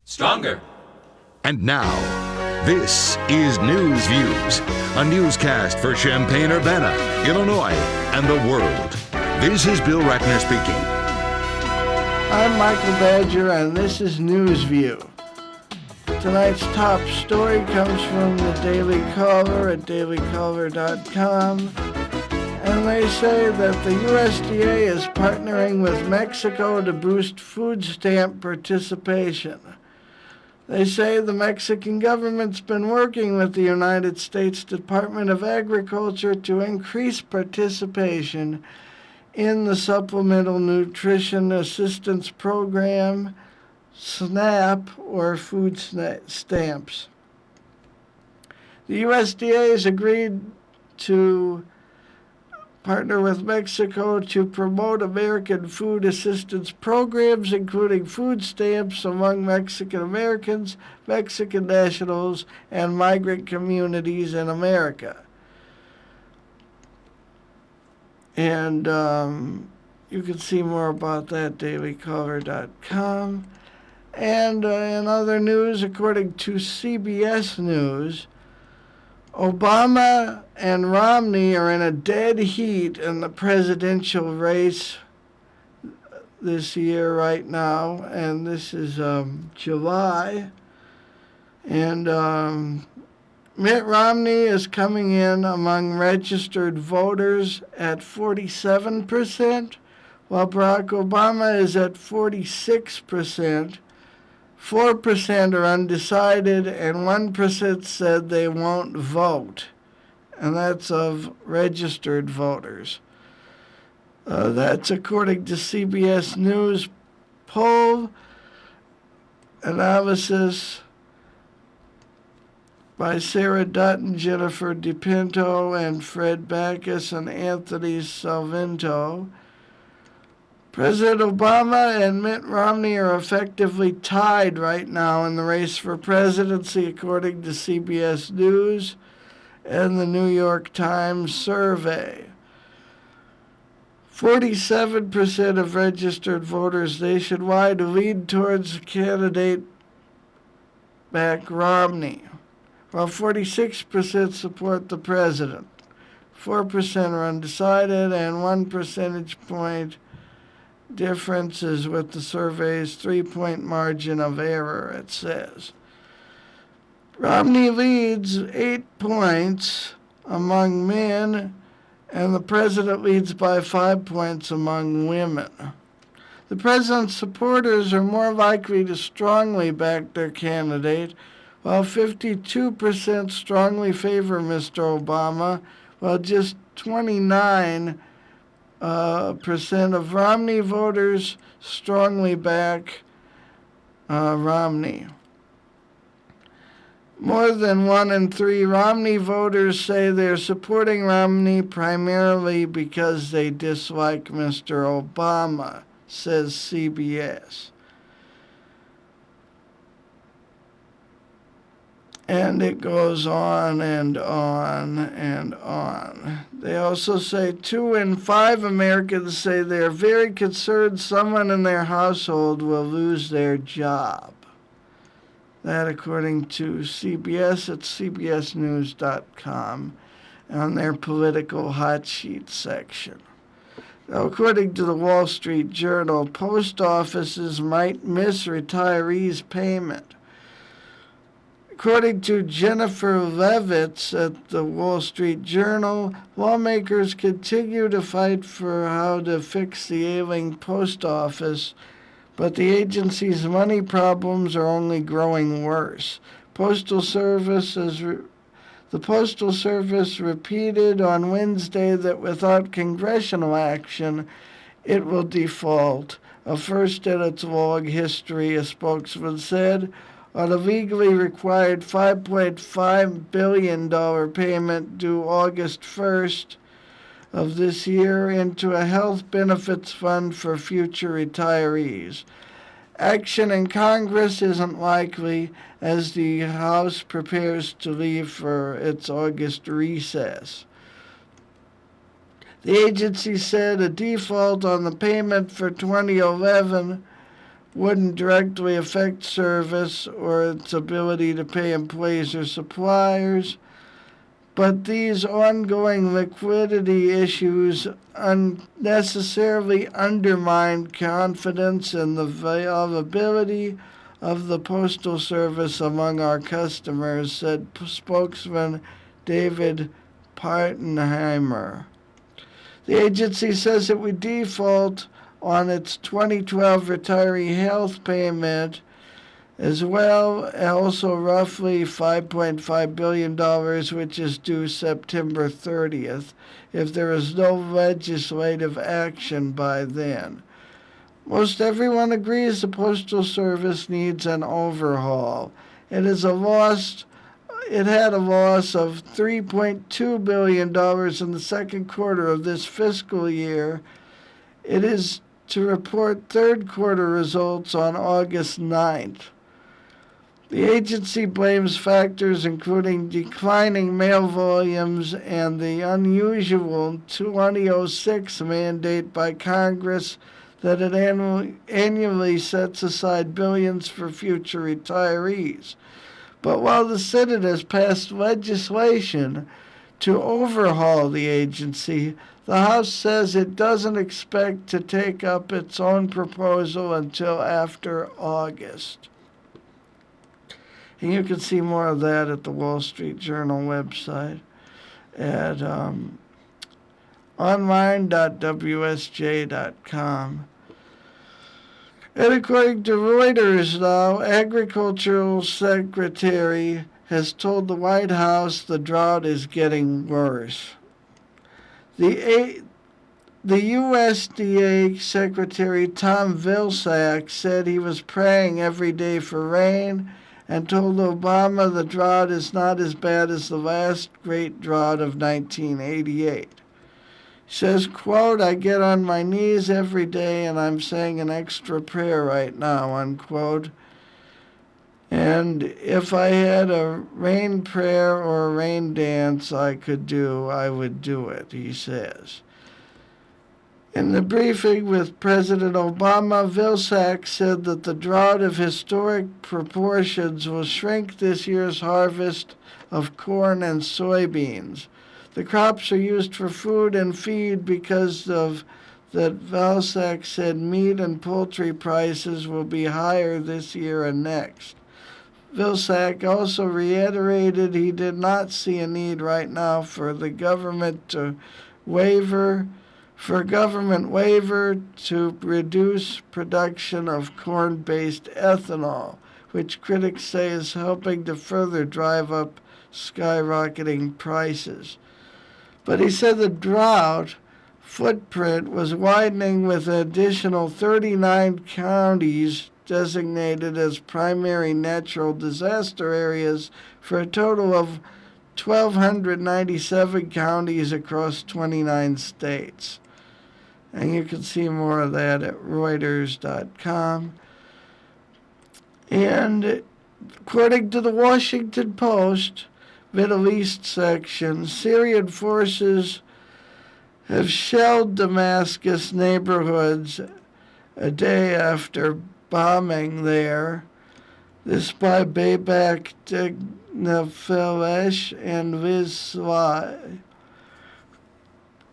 Stronger. And now, this is News Views, a newscast for Champaign-Urbana, Illinois, and the world. This is Bill Ratner speaking. I'm Michael Badger, and this is News View. Tonight's top story comes from the Daily Caller at dailycaller.com, and they say that the USDA is partnering with Mexico to boost food stamp participation. They say the Mexican government's been working with the United States Department of Agriculture to increase participation in the Supplemental Nutrition Assistance Program, SNAP, or food stamps. The USDA has agreed to partner with Mexico to promote American food assistance programs, including food stamps among Mexican Americans, Mexican nationals, and migrant communities in America. And you can see more about that at dailycaller.com. And in other news, according to CBS News, Obama and Romney are in a dead heat in the presidential race this year right now, and this is July. And Mitt Romney is coming in among registered voters at 47%, while Barack Obama is at 46%. 4% are undecided, and 1% said they won't vote, and that's of registered voters. That's according to CBS News poll analysis by Sarah Dutton, Jennifer DiPinto, and Fred Backus, and Anthony Salvinto. President Obama and Mitt Romney are effectively tied right now in the race for presidency, according to CBS News and the New York Times survey. 47% of registered voters nationwide lean towards candidate-backed Romney, while 46% support the president. 4% are undecided, and 1 percentage point differences with the survey's 3-point margin of error, it says. Romney leads 8 points among men, and the president leads by 5 points among women. The president's supporters are more likely to strongly back their candidate, while 52% strongly favor Mr. Obama, while just 29% of Romney voters strongly back Romney. More than 1 in 3 Romney voters say they're supporting Romney primarily because they dislike Mr. Obama, says CBS. And it goes on and on and on. They also say 2 in 5 Americans say they're very concerned someone in their household will lose their job. That according to CBS at cbsnews.com on their political hot sheet section. Now, according to the Wall Street Journal, post offices might miss retirees' payment. According to Jennifer Levitz at the Wall Street Journal, lawmakers continue to fight for how to fix the ailing post office, but the agency's money problems are only growing worse. The Postal Service repeated on Wednesday that without congressional action, it will default, a first in its long history, a spokesman said, on a legally required $5.5 billion payment due August 1st of this year into a health benefits fund for future retirees. Action in Congress isn't likely as the House prepares to leave for its August recess. The agency said a default on the payment for 2011 wouldn't directly affect service or its ability to pay employees or suppliers. But these ongoing liquidity issues unnecessarily undermine confidence in the viability of the Postal Service among our customers, said spokesman David Partenheimer. The agency says it would default on its 2012 retiree health payment as well, also roughly $5.5 billion, which is due September 30th, if there is no legislative action by then. Most everyone agrees the Postal Service needs an overhaul. It had a loss of $3.2 billion in the second quarter of this fiscal year. It is to report third quarter results on August 9th. The agency blames factors including declining mail volumes and the unusual 2006 mandate by Congress that it annually sets aside billions for future retirees. But while the Senate has passed legislation to overhaul the agency, the House says it doesn't expect to take up its own proposal until after August. And you can see more of that at the Wall Street Journal website at online.wsj.com. And according to Reuters now, Agricultural Secretary has told the White House the drought is getting worse. The USDA Secretary Tom Vilsack said he was praying every day for rain and told Obama the drought is not as bad as the last great drought of 1988. He says, quote, I get on my knees every day and I'm saying an extra prayer right now, unquote. And if I had a rain prayer or a rain dance I could do, I would do it, he says. In the briefing with President Obama, Vilsack said that the drought of historic proportions will shrink this year's harvest of corn and soybeans. The crops are used for food and feed because of that. Vilsack said meat and poultry prices will be higher this year and next. Vilsack also reiterated he did not see a need right now for the government waiver to reduce production of corn-based ethanol, which critics say is helping to further drive up skyrocketing prices. But he said the drought footprint was widening with an additional 39 counties designated as primary natural disaster areas for a total of 1,297 counties across 29 states. And you can see more of that at Reuters.com. And according to the Washington Post, Middle East section, Syrian forces have shelled Damascus neighborhoods a day after bombing there. This by Baybak Nefelesh and Vizsla.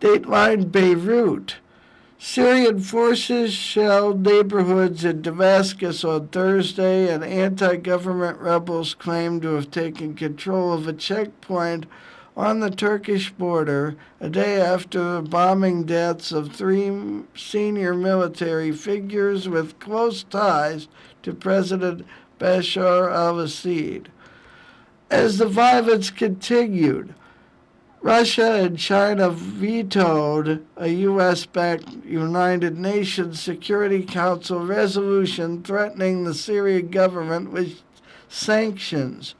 Dateline Beirut. Syrian forces shelled neighborhoods in Damascus on Thursday, and anti-government rebels claim to have taken control of a checkpoint on the Turkish border a day after the bombing deaths of 3 senior military figures with close ties to President Bashar al-Assad. As the violence continued, Russia and China vetoed a U.S.-backed United Nations Security Council resolution threatening the Syrian government with sanctions.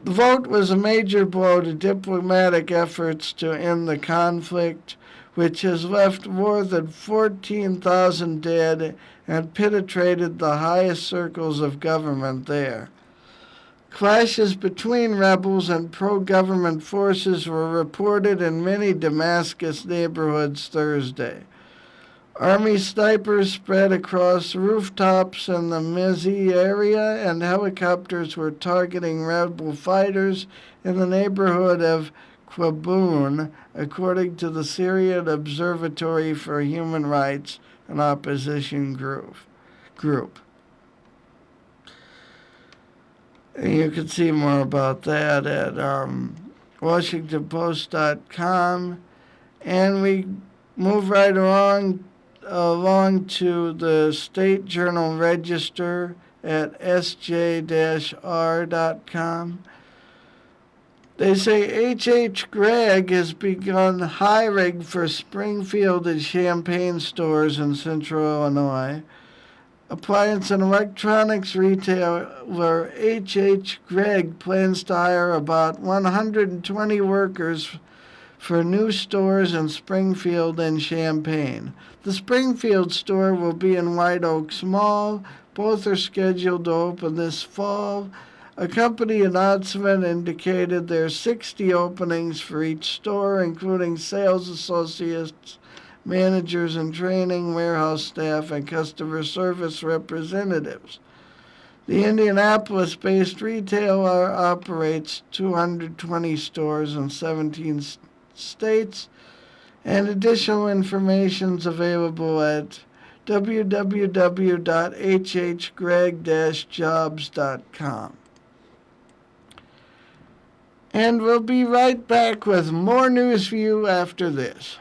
The vote was a major blow to diplomatic efforts to end the conflict, which has left more than 14,000 dead and penetrated the highest circles of government there. Clashes between rebels and pro-government forces were reported in many Damascus neighborhoods Thursday. Army snipers spread across rooftops in the Mizi area, and helicopters were targeting rebel fighters in the neighborhood of Kwabun, according to the Syrian Observatory for Human Rights, an opposition group. And you can see more about that at WashingtonPost.com. And we move right along to the State Journal Register at sj-r.com. They say H.H. Gregg has begun hiring for Springfield and Champaign stores in central Illinois. Appliance and electronics retailer H.H. Gregg plans to hire about 120 workers for new stores in Springfield and Champaign. The Springfield store will be in White Oaks Mall. Both are scheduled to open this fall. A company announcement indicated there are 60 openings for each store, including sales associates, managers in training, warehouse staff, and customer service representatives. The Indianapolis-based retailer operates 220 stores in 17 states, and additional information is available at www.hhgregg-jobs.com. And we'll be right back with more News View after this.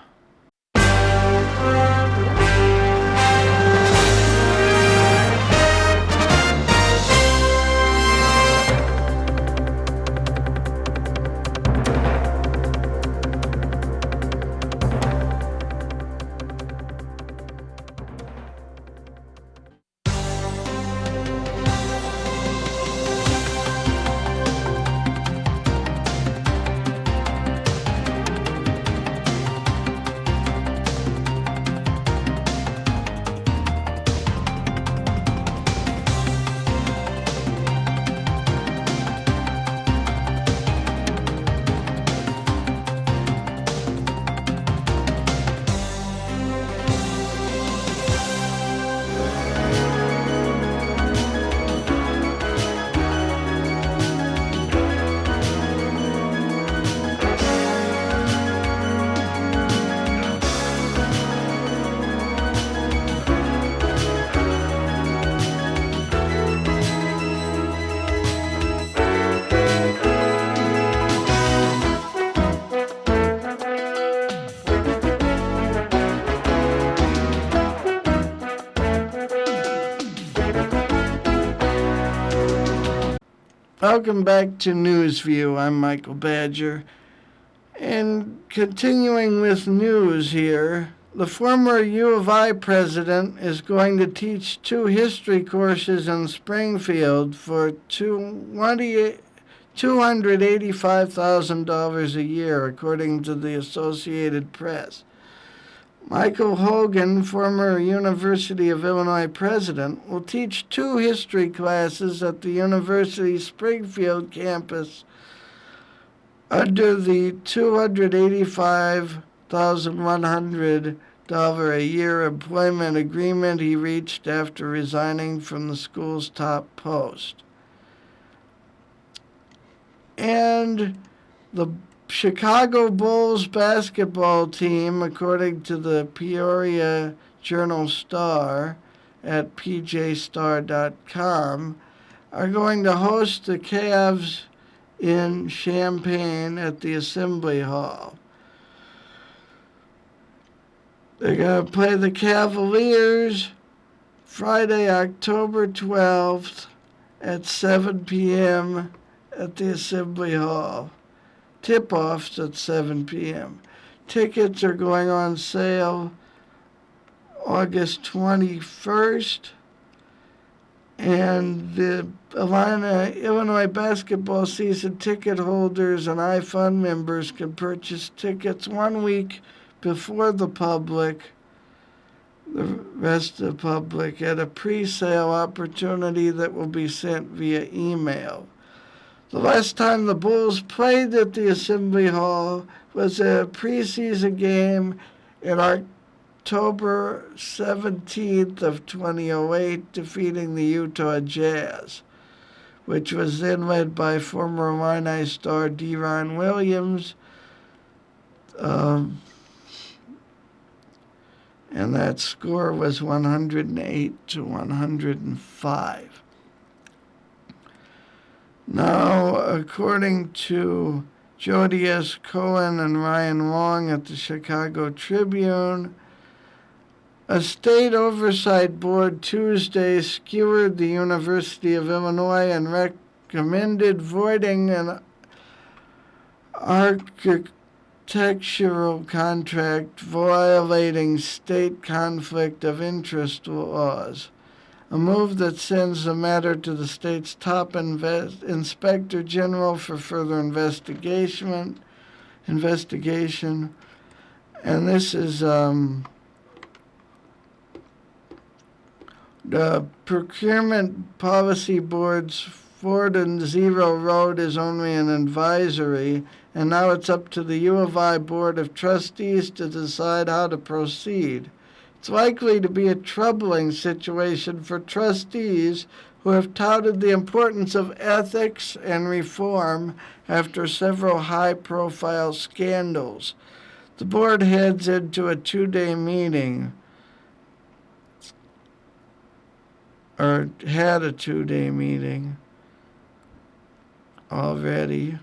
Welcome back to News View. I'm Michael Badger. And continuing with news here, the former U of I president is going to teach 2 history courses in Springfield for $285,000 a year, according to the Associated Press. Michael Hogan, former University of Illinois president, will teach 2 history classes at the University Springfield campus under the $285,100 a year employment agreement he reached after resigning from the school's top post. And the Chicago Bulls basketball team, according to the Peoria Journal-Star at pjstar.com, are going to host the Cavs in Champaign at the Assembly Hall. They're going to play the Cavaliers Friday, October 12th at 7 p.m. at the Assembly Hall. Tip-offs at 7 p.m. Tickets are going on sale August 21st. And the Illinois basketball season ticket holders and iFund members can purchase tickets 1 week before the rest of the public, at a pre-sale opportunity that will be sent via email. The last time the Bulls played at the Assembly Hall was a preseason game in October 17th of 2008, defeating the Utah Jazz, which was then led by former Illini star Deron Williams. And that score was 108-105. Now, according to Jody S. Cohen and Ryan Long at the Chicago Tribune, a state oversight board Tuesday skewered the University of Illinois and recommended voiding an architectural contract violating state conflict of interest laws, a move that sends the matter to the state's top inspector general for further investigation. And this is the Procurement Policy Board's Ford and Zero Road is only an advisory, and now it's up to the U of I Board of Trustees to decide how to proceed. It's likely to be a troubling situation for trustees who have touted the importance of ethics and reform after several high-profile scandals. The board heads into a two-day meeting, or had a two-day meeting already.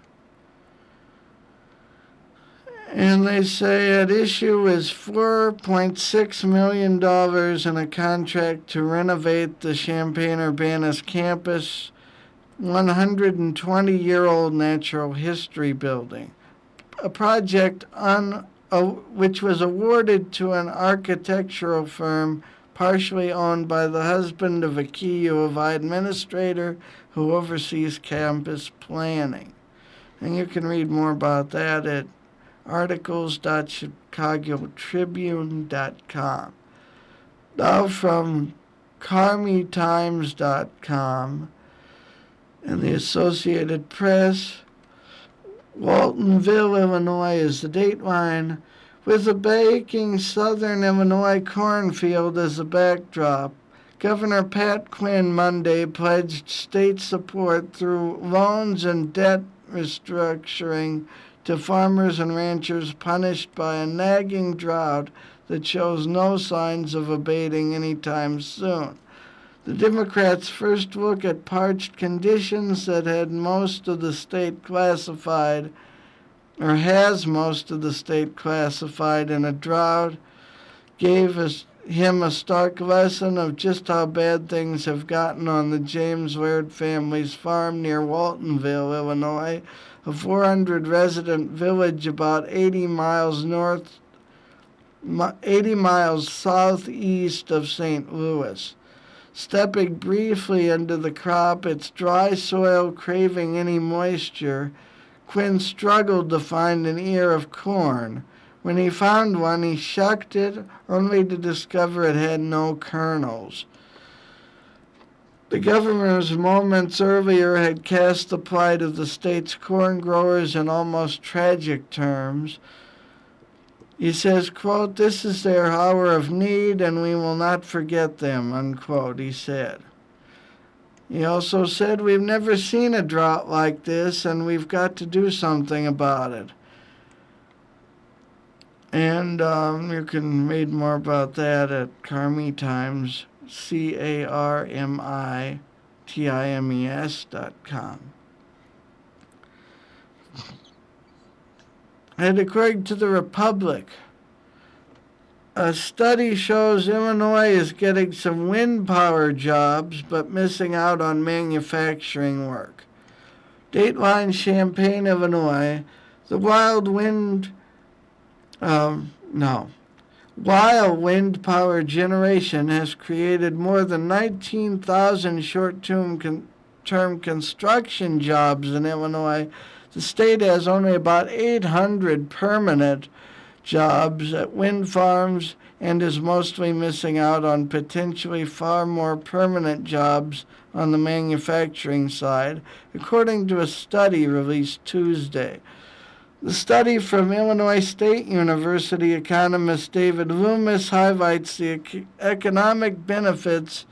And they say at issue is $4.6 million in a contract to renovate the Champaign-Urbana's campus 120-year-old natural history building, a project which was awarded to an architectural firm partially owned by the husband of a key U of I administrator who oversees campus planning. And you can read more about that at articles.chicagotribune.com. Now from carmytimes.com and the Associated Press, Waltonville, Illinois is the dateline. With a baking southern Illinois cornfield as a backdrop, Governor Pat Quinn Monday pledged state support through loans and debt restructuring to farmers and ranchers punished by a nagging drought that shows no signs of abating anytime soon. The Democrats' first look at parched conditions that had most of the state classified, or has most of the state classified in a drought, gave him a stark lesson of just how bad things have gotten on the James Laird family's farm near Waltonville, Illinois, a 400-resident village about 80 miles southeast of St. Louis. Stepping briefly into the crop, its dry soil craving any moisture, Quinn struggled to find an ear of corn. When he found one, he shucked it, only to discover it had no kernels. The governor moments earlier had cast the plight of the state's corn growers in almost tragic terms. He says, quote, "This is their hour of need, and we will not forget them," unquote, he said. He also said, "We've never seen a drought like this, and we've got to do something about it." And you can read more about that at Carmy Times, CARMITIMES.com. And according to the Republic, a study shows Illinois is getting some wind power jobs but missing out on manufacturing work. Dateline Champaign, Illinois, the wild wind power generation has created more than 19,000 short-term construction jobs in Illinois. The state has only about 800 permanent jobs at wind farms and is mostly missing out on potentially far more permanent jobs on the manufacturing side, according to a study released Tuesday. The study from Illinois State University economist David Loomis highlights the economic benefits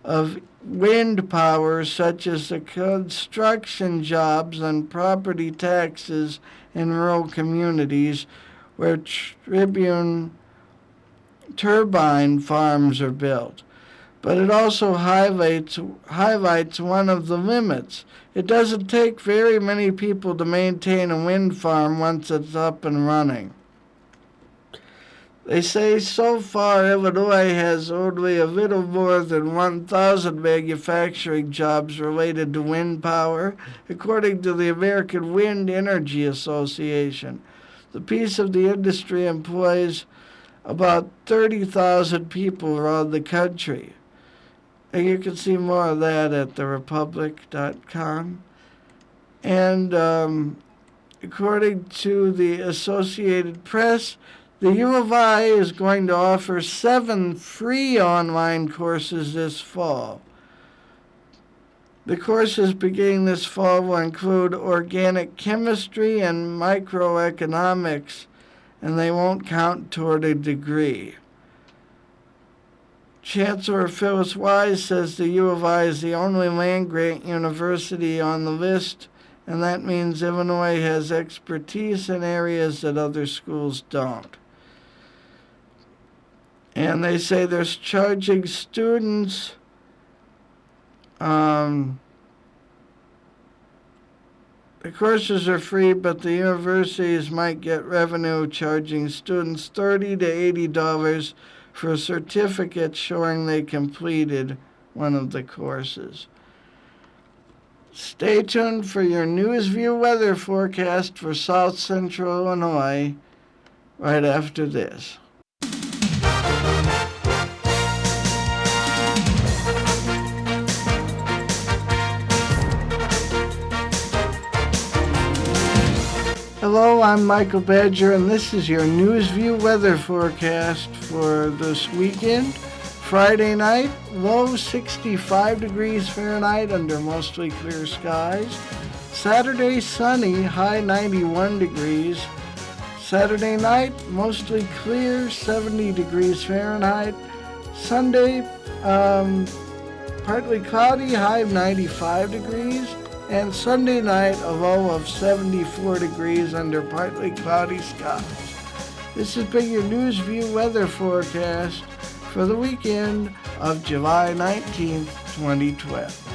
of wind power, such as the construction jobs and property taxes in rural communities where turbine farms are built. But it also highlights one of the limits. It doesn't take very many people to maintain a wind farm once it's up and running. They say so far Illinois has only a little more than 1,000 manufacturing jobs related to wind power, according to the American Wind Energy Association. The piece of the industry employs about 30,000 people around the country. And you can see more of that at therepublic.com. And according to the Associated Press, the U of I is going to offer 7 free online courses this fall. The courses beginning this fall will include organic chemistry and microeconomics, and they won't count toward a degree. Chancellor Phyllis Wise says the U of I is the only land-grant university on the list, and that means Illinois has expertise in areas that other schools don't. And they say they're charging students the courses are free, but the universities might get revenue charging students $30 to $80 for a certificate showing they completed one of the courses. Stay tuned for your NewsView weather forecast for South Central Illinois right after this. Hello, I'm Michael Badger, and this is your NewsView weather forecast for this weekend. Friday night, low 65 degrees Fahrenheit under mostly clear skies. Saturday, sunny, high 91 degrees. Saturday night, mostly clear, 70 degrees Fahrenheit. Sunday, partly cloudy, high 95 degrees. And Sunday night, a low of 74 degrees under partly cloudy skies. This has been your NewsView weather forecast for the weekend of July 19th, 2012.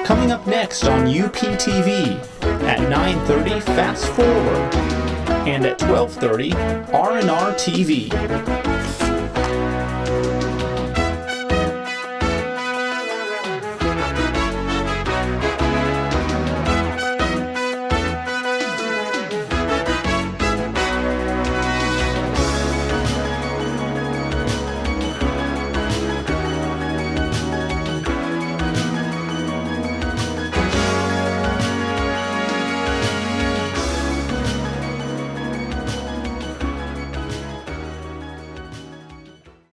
Coming up next on UPTV at 9:30 Fast Forward and at 12:30 R&R TV.